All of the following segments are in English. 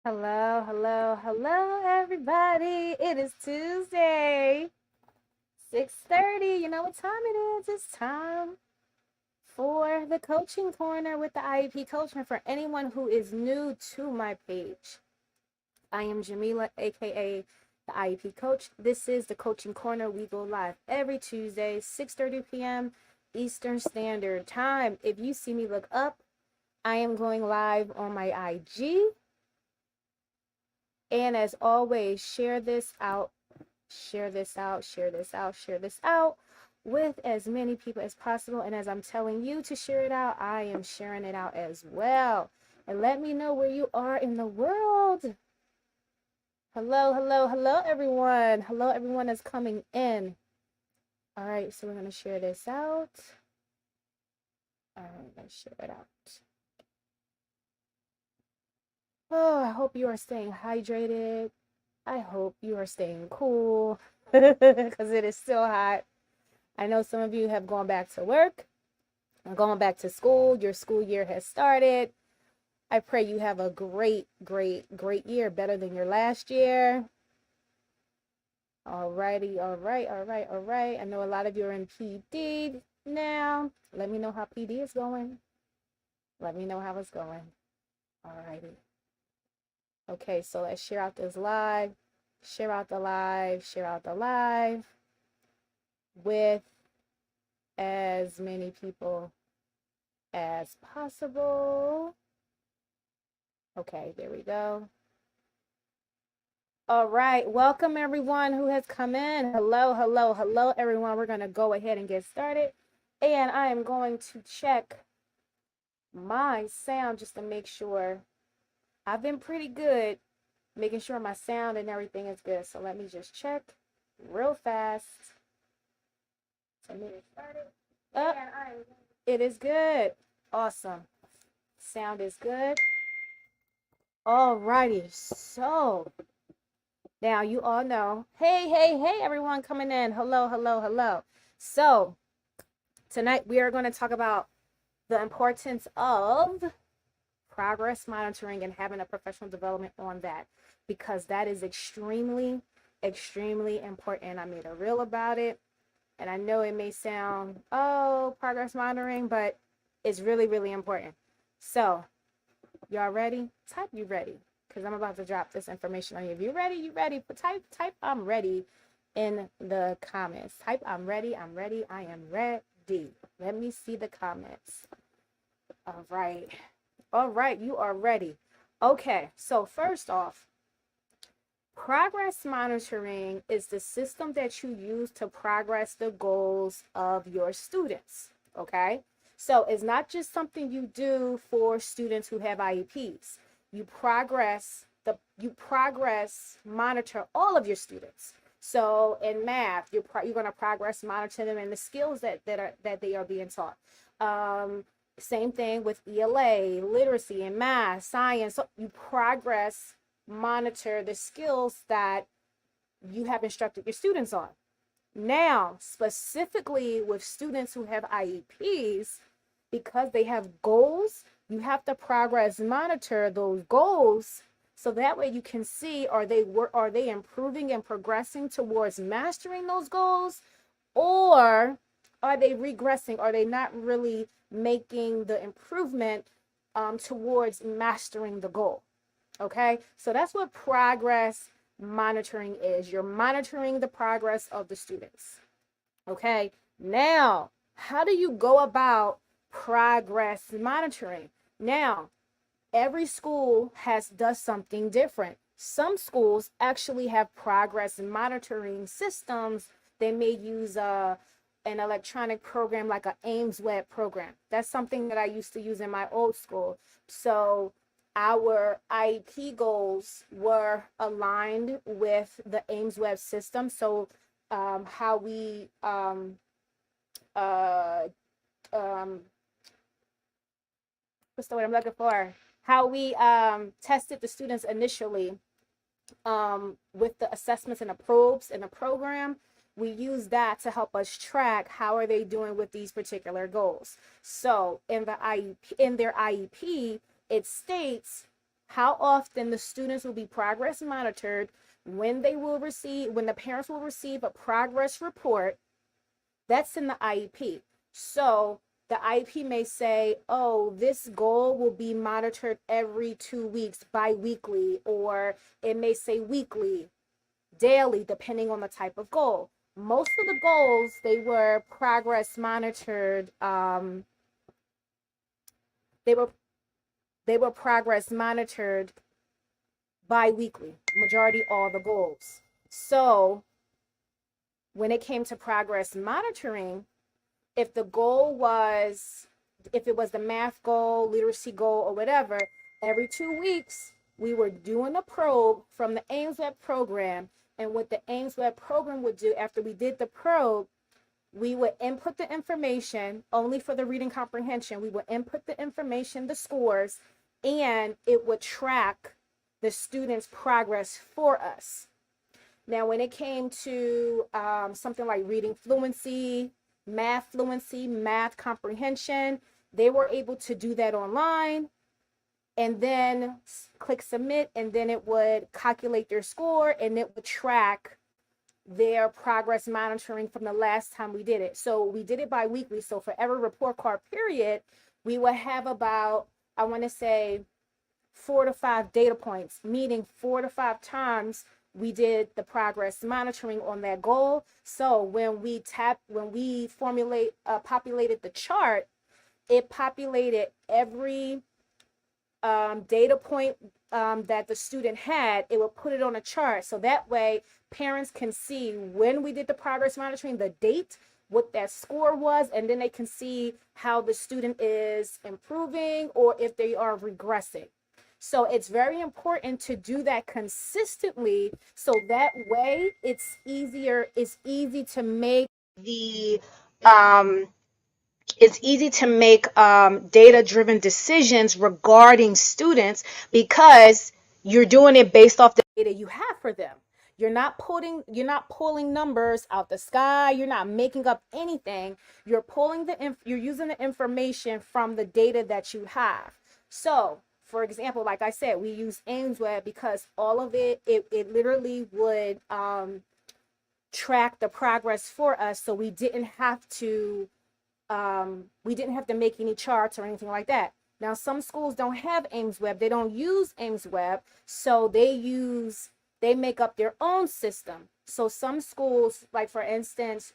Hello, hello, hello, everybody. It is Tuesday, 6:30. You know what time it is? It's time for the coaching corner with the IEP Coach. And for anyone who is new to my page, I am Jamila, aka the IEP Coach. This is the coaching corner. We go live every Tuesday, 6:30 p.m. Eastern Standard Time. If you see me look up, I am going live on my IG. And as always, share this out, share this out, share this out, share this out with as many people as possible. And as I'm telling you to share it out, I am sharing it out as well. And let me know where you are in the world. Hello, hello, hello, everyone. Hello, everyone that's coming in. All right, so we're going to share this out. All right, let's share it out. Oh, I hope you are staying hydrated. I hope you are staying cool because it is still hot. I know some of you have gone back to work and gone back to school. Your school year has started. I pray you have a great, great, great year, better than your last year. All righty, all right, all right, all right. I know a lot of you are in PD now. Let me know how PD is going. Let me know how it's going. All righty. Okay, so let's share out this live. Share out the live. Share out the live with as many people as possible. Okay, there we go. All right, welcome everyone who has come in. Hello, hello, hello, everyone. We're going to go ahead and get started. And I am going to check my sound just to make sure. I've been pretty good making sure my sound and everything is good. So let me just check real fast. So let me get started. It is good. Awesome. Sound is good. All righty. So now you all know. Hey, hey, hey, everyone coming in. Hello, hello, hello. So tonight we are going to talk about the importance of progress monitoring and having a professional development on that, because that is extremely, extremely important. I made a reel about it, and I know it may sound, oh, progress monitoring, but it's really, really important. So y'all ready? Type you ready, because I'm about to drop this information on you. If you're ready, you ready. But type I'm ready in the comments. Type I'm ready, I'm ready, I am ready. Let me see the comments. All right. All right, you are ready. Okay, so first off, progress monitoring is the system that you use to progress the goals of your students, okay? So it's not just something you do for students who have IEPs. You progress monitor all of your students. So in math, you're going to progress monitor them in the skills that they are being taught. Same thing with ELA, literacy, and math, science. So you progress monitor the skills that you have instructed your students on. Now, specifically with students who have IEPs, because they have goals, you have to progress monitor those goals, so that way you can see, are they improving and progressing towards mastering those goals, or are they regressing? Are they not really making the improvement towards mastering the goal? Okay, so that's what progress monitoring is. You're monitoring the progress of the students. Okay, now, how do you go about progress monitoring? Now, every school does something different. Some schools actually have progress monitoring systems. They may use an electronic program like an Ames Web program. That's something that I used to use in my old school. So our IEP goals were aligned with the Ames Web system. So how we what's the word I'm looking for? How we tested the students initially with the assessments and the probes in the program. We use that to help us track how are they doing with these particular goals. So in their IEP, it states how often the students will be progress monitored, when the parents will receive a progress report. That's in the IEP. So the IEP may say, oh, this goal will be monitored every 2 weeks, bi-weekly, or it may say weekly, daily, depending on the type of goal. Most of the goals, they were progress monitored. They were progress monitored bi-weekly, majority all the goals. So when it came to progress monitoring, if it was the math goal, literacy goal, or whatever, every 2 weeks, we were doing a probe from the AIMSWeb program. And what the AIMSWeb program would do after we did the probe, we would input the information only for the reading comprehension. We would input the information, the scores, and it would track the students' progress for us. Now, when it came to something like reading fluency, math comprehension, they were able to do that online and then click submit, and then it would calculate their score and it would track their progress monitoring from the last time we did it. So we did it bi-weekly. So for every report card period, we would have about, I want to say, 4 to 5 data points, meaning 4 to 5 times we did the progress monitoring on that goal. So when we populated the chart, it populated every data point that the student had. It will put it on a chart. So that way parents can see when we did the progress monitoring, the date, what that score was, and then they can see how the student is improving or if they are regressing. So it's very important to do that consistently. So that way it's easy to make data-driven decisions regarding students, because you're doing it based off the data you have for them. You're not pulling numbers out the sky. You're not making up anything. You're using the information from the data that you have. So, for example, like I said, we use AIMSWeb because all of it literally would track the progress for us. So we didn't have to make any charts or anything like that. Now, some schools don't have AIMSWeb. They don't use AIMSWeb. So they make up their own system. So some schools, like for instance,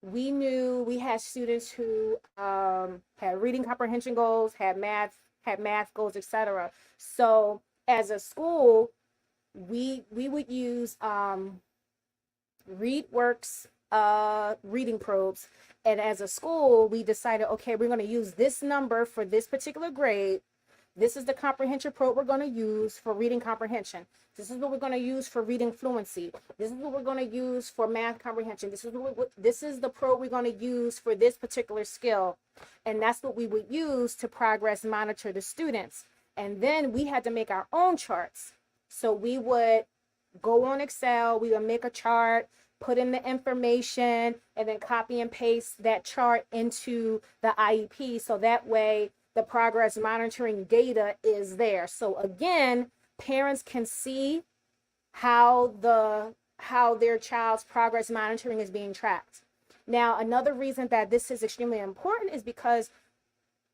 we had students who had reading comprehension goals, had math goals, etc. So as a school, we would use ReadWorks reading probes. And as a school, we decided, okay, we're going to use this number for this particular grade. This is the comprehension probe we're going to use for reading comprehension. This is what we're going to use for reading fluency. This is what we're going to use for math comprehension. This is the probe we're going to use for this particular skill. And that's what we would use to progress monitor the students. And then we had to make our own charts. So we would go on Excel, we would make a chart, put in the information, and then copy and paste that chart into the IEP. So that way the progress monitoring data is there. So again, parents can see how their child's progress monitoring is being tracked. Now, another reason that this is extremely important is because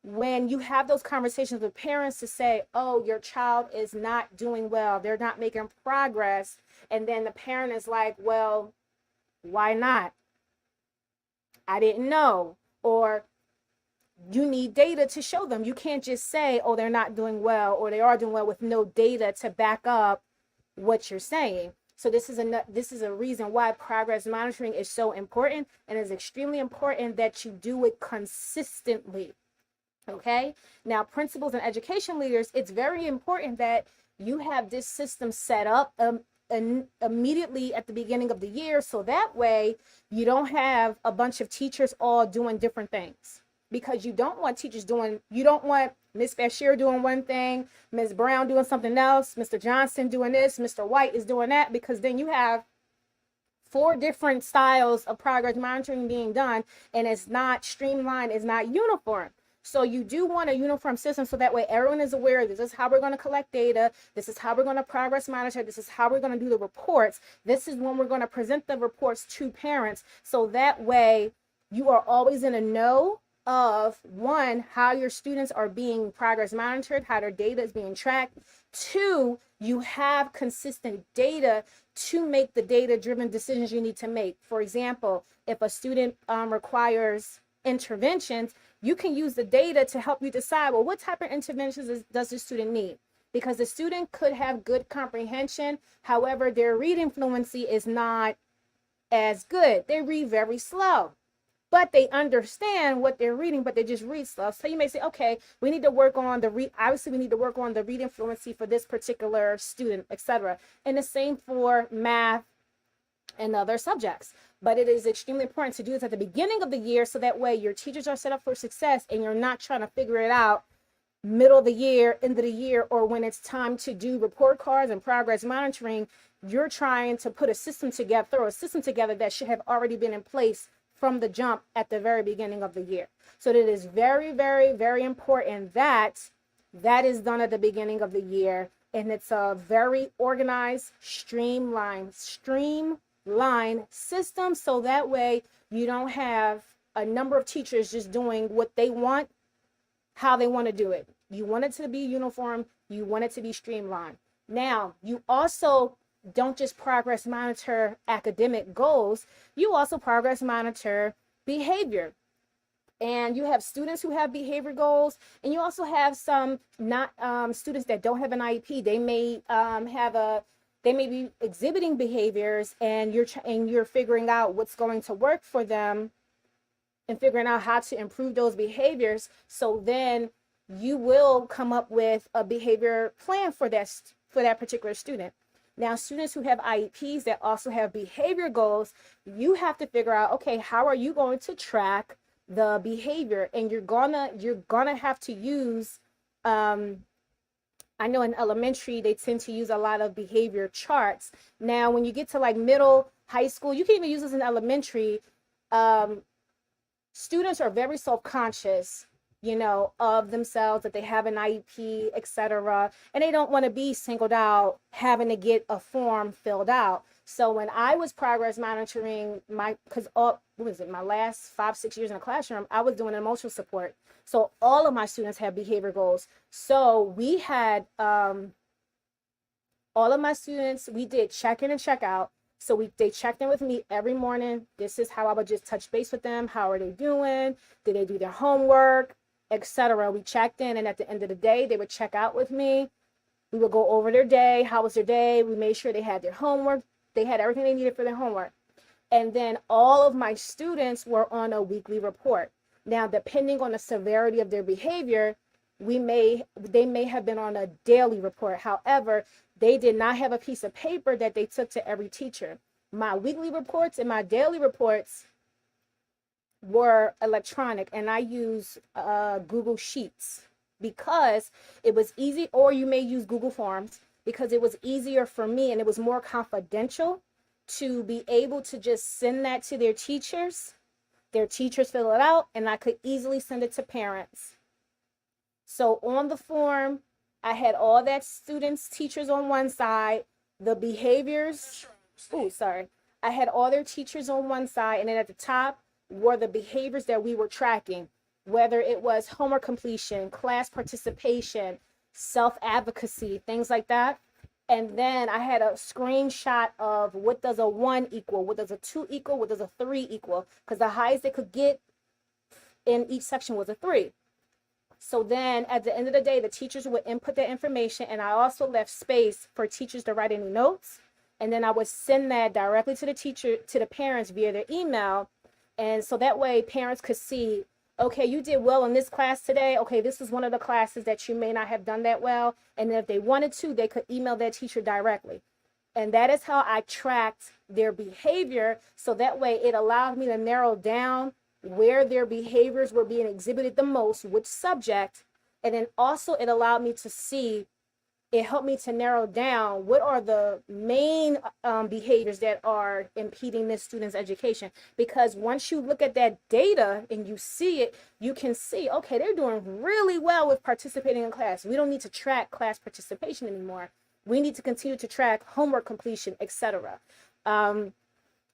when you have those conversations with parents to say, oh, your child is not doing well, they're not making progress, and then the parent is like, well, why not? I didn't know. Or you need data to show them. You can't just say, oh, they're not doing well or they are doing well with no data to back up what you're saying. So this is a reason why progress monitoring is so important, and it's extremely important that you do it consistently. Okay? Now, principals and education leaders, it's very important that you have this system set up immediately at the beginning of the year, so that way you don't have a bunch of teachers all doing different things, because you don't want Miss Bashir doing one thing, Ms. Brown doing something else, Mr. Johnson doing this, Mr. White is doing that, because then you have 4 different styles of progress monitoring being done, and it's not streamlined, it's not uniform. So you do want a uniform system so that way everyone is aware this is how we're going to collect data. This is how we're going to progress monitor. This is how we're going to do the reports. This is when we're going to present the reports to parents. So that way you are always in a know of, one, how your students are being progress monitored, how their data is being tracked. Two, you have consistent data to make the data-driven decisions you need to make. For example, if a student requires interventions, you can use the data to help you decide, well, what type of interventions does the student need? Because the student could have good comprehension, however, their reading fluency is not as good. They read very slow, but they understand what they're reading, but they just read slow. So you may say, okay, we need to work on obviously we need to work on the reading fluency for this particular student, etc. And the same for math and other subjects. But it is extremely important to do this at the beginning of the year so that way your teachers are set up for success and you're not trying to figure it out middle of the year, end of the year, or when it's time to do report cards and progress monitoring. You're trying to put a system together, throw a system together that should have already been in place from the jump at the very beginning of the year. So it is very, very, very important that that is done at the beginning of the year. And it's a very organized, streamlined system. So that way you don't have a number of teachers just doing what they want, how they want to do it. You want it to be uniform. You want it to be streamlined. Now, you also don't just progress monitor academic goals. You also progress monitor behavior. And you have students who have behavior goals, and you also have some not students that don't have an IEP. They may they may be exhibiting behaviors, and you're figuring out what's going to work for them and figuring out how to improve those behaviors. So then you will come up with a behavior plan for that particular student. Now, students who have IEPs that also have behavior goals, you have to figure out, okay, how are you going to track the behavior? And you're gonna have to use I know in elementary they tend to use a lot of behavior charts. Now when you get to like middle, high school, you can even use this in elementary. Students are very self-conscious, of themselves, that they have an IEP, etc. And they don't want to be singled out having to get a form filled out. So when I was progress monitoring my last 5-6 years in the classroom, I was doing emotional support. So all of my students have behavior goals. So we had all of my students, we did check in and check out. So they checked in with me every morning. This is how I would just touch base with them. How are they doing? Did they do their homework, etc.? We checked in, and at the end of the day, they would check out with me. We would go over their day. How was their day? We made sure they had their homework. They had everything they needed for their homework. And then all of my students were on a weekly report. Now, depending on the severity of their behavior, they may have been on a daily report. However, they did not have a piece of paper that they took to every teacher. My weekly reports and my daily reports were electronic, and I use Google Sheets because it was easy, or you may use Google Forms because it was easier for me and it was more confidential to be able to just send that to their teachers. Their teachers fill it out, and I could easily send it to parents. So on the form, I had all that students, teachers on one side, the behaviors. I had all their teachers on one side, and then at the top were the behaviors that we were tracking, whether it was homework completion, class participation, self-advocacy, things like that. And then I had a screenshot of what does a 1 equal, what does a 2 equal, what does a 3 equal, because the highest they could get in each section was a 3. So then at the end of the day, the teachers would input that information, and I also left space for teachers to write any notes. And then I would send that directly to the parents via their email. And so that way parents could see, okay, you did well in this class today. Okay, this is one of the classes that you may not have done that well. And then if they wanted to, they could email that teacher directly. And that is how I tracked their behavior. So that way it allowed me to narrow down where their behaviors were being exhibited the most, which subject. And then also it allowed me to see it helped me to narrow down what are the main behaviors that are impeding this student's education. Because once you look at that data and you see it, you can see, okay, they're doing really well with participating in class. We don't need to track class participation anymore. We need to continue to track homework completion, etc.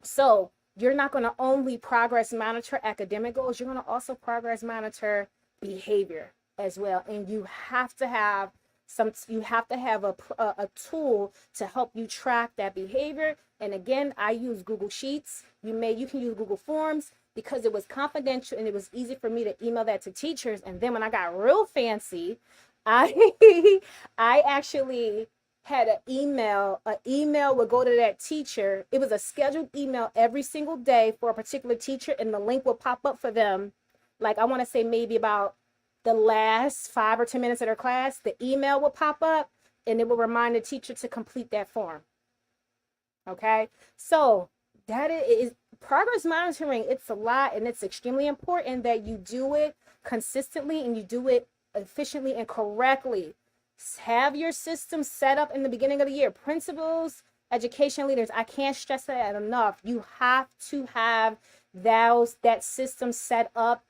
So you're not going to only progress monitor academic goals, you're going to also progress monitor behavior as well. And you have to have a tool to help you track that behavior. And again, I use Google Sheets. You can use Google Forms, because it was confidential and it was easy for me to email that to teachers. And then when I got real fancy, I I actually had an email. An email would go to that teacher. It was a scheduled email every single day for a particular teacher, and the link would pop up for them. Like, I want to say maybe about the last 5 or 10 minutes of their class, the email will pop up and it will remind the teacher to complete that form. Okay, so that is progress monitoring. It's a lot, and it's extremely important that you do it consistently and you do it efficiently and correctly. Have your system set up in the beginning of the year. Principals, education leaders, I can't stress that enough. You have to have that system set up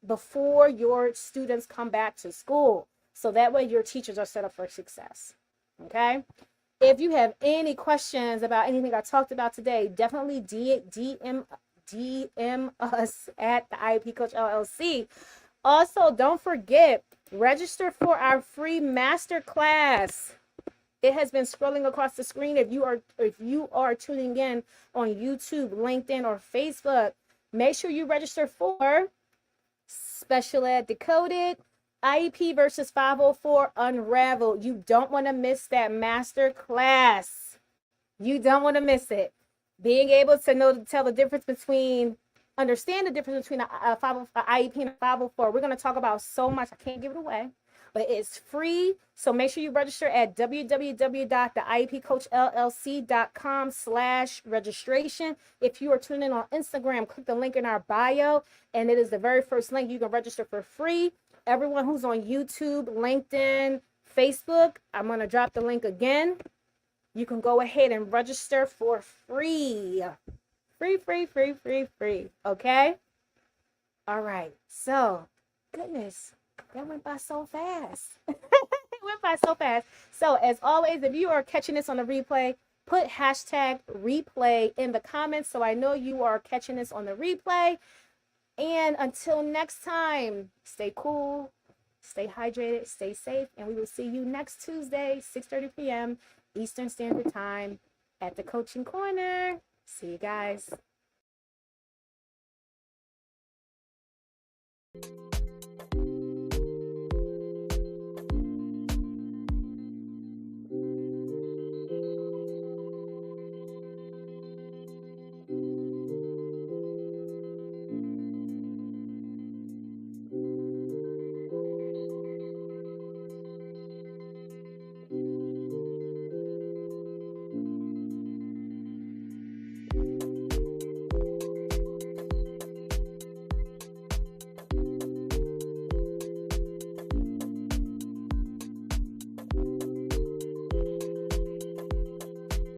before your students come back to school, so that way your teachers are set up for success. Okay, if you have any questions about anything I talked about today, definitely DM us at the IEP Coach LLC. Also, don't forget, register for our free master class. It has been scrolling across the screen. If you are tuning in on YouTube, LinkedIn, or Facebook, make sure you register for Special Ed Decoded, IEP versus 504 Unraveled. You don't want to miss that master class. You don't want to miss it. Being able to tell the difference between, understand the difference between a IEP and a 504. We're going to talk about so much. I can't give it away, but it's free. So make sure you register at www.iepcoachllc.com/registration. If you are tuning in on Instagram, click the link in our bio, and it is the very first link. You can register for free. Everyone who's on YouTube, LinkedIn, Facebook, I'm going to drop the link again. You can go ahead and register for free. Free. Okay? All right. So, goodness, that went by so fast. It went by so fast. So, as always, if you are catching this on the replay, put #replay in the comments so I know you are catching this on the replay. And until next time, stay cool, stay hydrated, stay safe, and we will see you next Tuesday, 6:30 p.m. Eastern Standard Time at the Coaching Corner. See you guys.